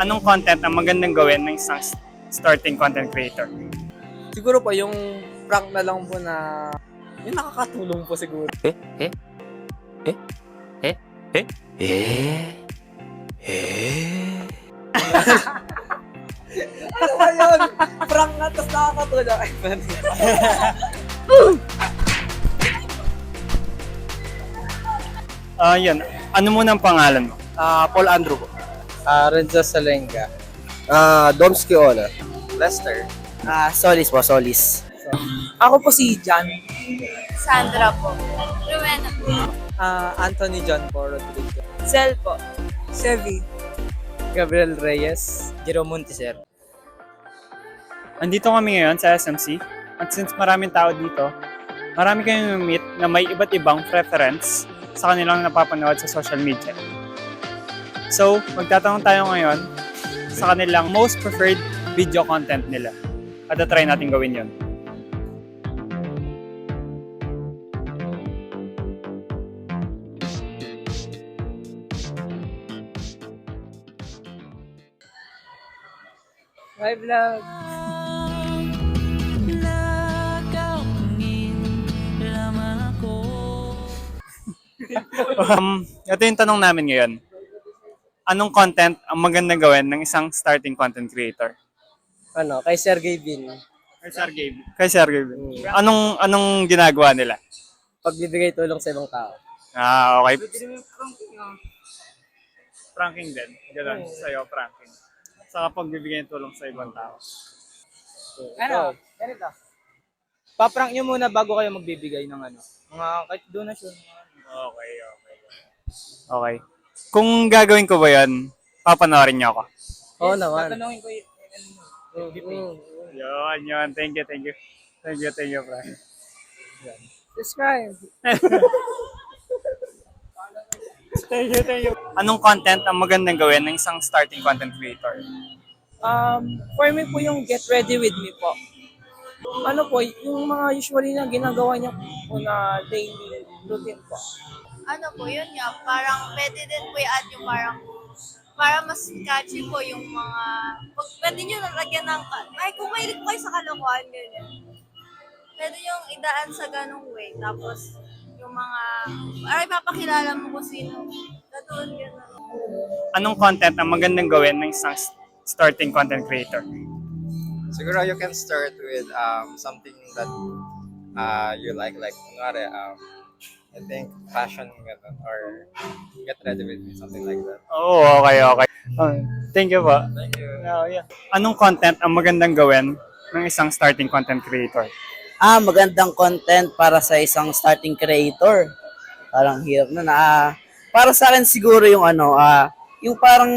Anong content ang magandang gawin ng isang starting content creator? Siguro po yung prank na lang po na yung nakakatulong po siguro. Ano ba yun? Prank na tapos nakakatulong. Ay, Yan. Ano muna ang pangalan mo? Paul Andrew po. Renzo Salenga. Domsky Ona. Lester. Solis po, Solis. Ako po si John. Sandra po. Rowena po. Anthony John po, Rodriguez. Zel po. Sevi. Gabriel Reyes. Jerome Monticer. Andito kami ngayon sa SMC at since maraming tao dito, marami kayong meet na may iba't ibang preference sa kanilang napapanood sa social media. So, magtatanong tayo ngayon sa kanilang most preferred video content nila. At try natin gawin yon. Hi, vlog. Ito yung tanong namin ngayon. Anong content ang magandang gawin ng isang starting content creator? Kay Sergey Bin. Kay Sergey. Anong ginagawa nila? Pagbibigay tulong sa ibang tao. Okay. Pranking din. Ganun. Sa'yo, pranking. Saka pagbibigay ng tulong sa ibang tao. Ano? Ganito. Paprank nyo muna bago kayo magbibigay ng ano. Mga kahit donation. Okay. Kung gagawin ko ba yan, papanoorin niyo ako. Oo naman. Tatanungin ko yung Yun. Thank you, bro. subscribe. Thank you. Anong content ang magandang gawin ng isang starting content creator? For me po yung get ready with me po. Ano po, yung mga usually na ginagawa niya po na daily routine po. Ano po, yun nga, parang pwede din po i-add yung parang para mas catchy po yung mga, pwede nyo nalagyan ng, ay kung mahilig po kayo sa kalokohan, ganyan. Pwede yung idaan sa ganung way, tapos yung mga, ay papakilala mo kung sino. Ganoon, gano'n. Anong content ang magandang gawin ng isang starting content creator? Siguro you can start with something that you like kunwari, I think fashion ganun, or get ready with me, something like that. Okay. Thank you po. Thank you. Yeah. Anong content ang magandang gawin ng isang starting content creator? Magandang content para sa isang starting creator. Parang hirap na para sa akin siguro yung yung parang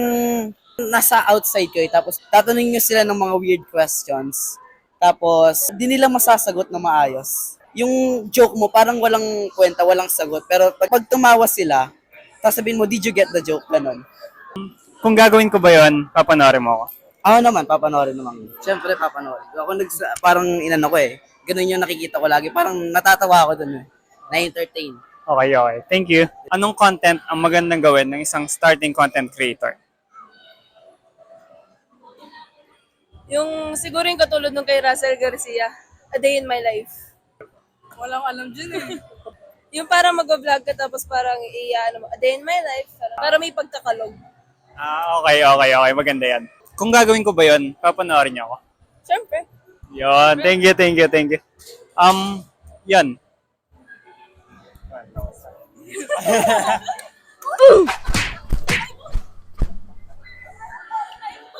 nasa outside ko tapos tatanungin nyo sila ng mga weird questions. Tapos, di nila masasagot na maayos. Yung joke mo, parang walang kwenta, walang sagot. Pero pag tumawa sila, tapos sabihin mo, did you get the joke? Ganon. Kung gagawin ko ba yun, papanoorin mo ako? Ako naman, papanoorin naman. Siyempre, papanoorin. Ako parang inano ko eh. Ganun yung nakikita ko lagi. Parang natatawa ako dun eh. Na-entertain. Okay. Thank you. Anong content ang magandang gawin ng isang starting content creator? Yung siguro yung katulad nung kay Russell Garcia, A Day in My Life. Walang alam dyan eh. Yung parang mag-vlog ka tapos parang A Day in My Life, para may pagkakalog. Okay. Maganda yan. Kung gagawin ko ba yun, papanoorin niyo ako? Siyempre. Yun. Thank you. Yan.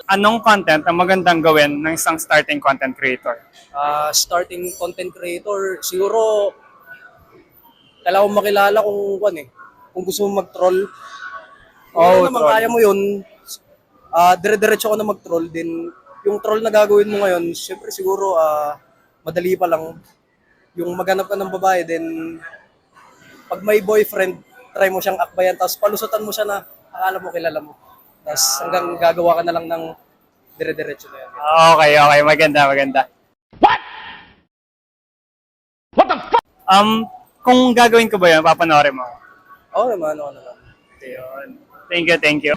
Anong content ang magandang gawin ng isang starting content creator? Starting content creator, siguro kailangan mo makilala kung gusto mo mag-troll. Kung naman kaya mo yun, dire-diretso ko na mag-troll din. Yung troll na gagawin mo ngayon, syempre siguro madali pa lang. Yung maghanap ka ng babae, then pag may boyfriend, try mo siyang akbayan, tapos palusutan mo siya na akala mo kilala mo. Tapos hanggang gagawa ka na lang ng dire-diretso na yan. Okay. Maganda. What the fuck? Kung gagawin ko ba yun, papanoorin mo? Oo naman. Thank you.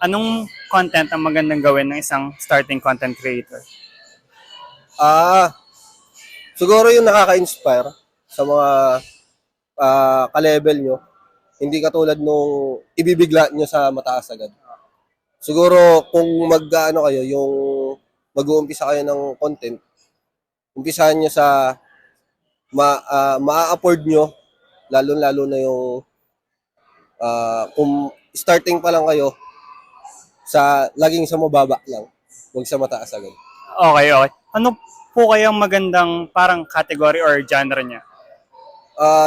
Anong content ang magandang gawin ng isang starting content creator? Siguro yung nakaka-inspire sa mga ka-level nyo. Hindi katulad nung ibibigla nyo sa mataas agad. Siguro kung mag-ano kayo, yung mag-uumpisa kayo ng content, umpisahan nyo sa ma-afford nyo, lalo-lalo na yung kung starting pa lang kayo, laging sa mababa lang, huwag sa mataas agad. Okay. Ano po kayang magandang parang category or genre niya?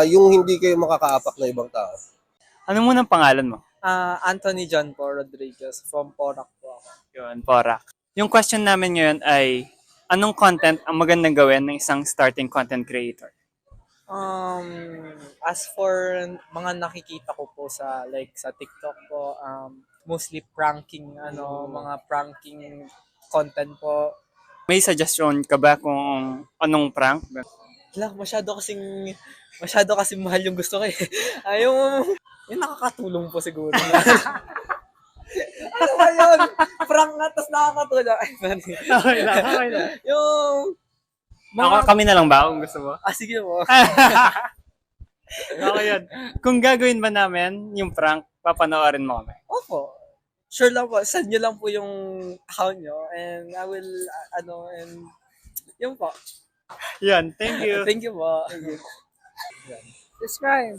Yung hindi kayo makakaapak na ibang tao. Ano muna ang pangalan mo? Anthony John po Rodriguez from Porac po ako. Yun, Porak. Yung question namin ngayon ay, anong content ang magandang gawin ng isang starting content creator? As for mga nakikita ko po sa TikTok po, mostly pranking mga pranking content po. May suggestion ka ba kung anong prank? Wala, masyado kasing mahal yung gusto ko eh. Yung nakakatulong po siguro. Ano ba yun? Prank nga, tas nakakatulong. Ay, sorry. Okay lang. Yung Kami na lang ba kung gusto mo? sige mo. Okay yun. Kung gagawin ba namin yung prank, papanoorin mo kami. Opo. Sure lang po. Send nyo lang po yung account nyo and I will, and yun po. Yan, thank you. Thank you po. Subscribe.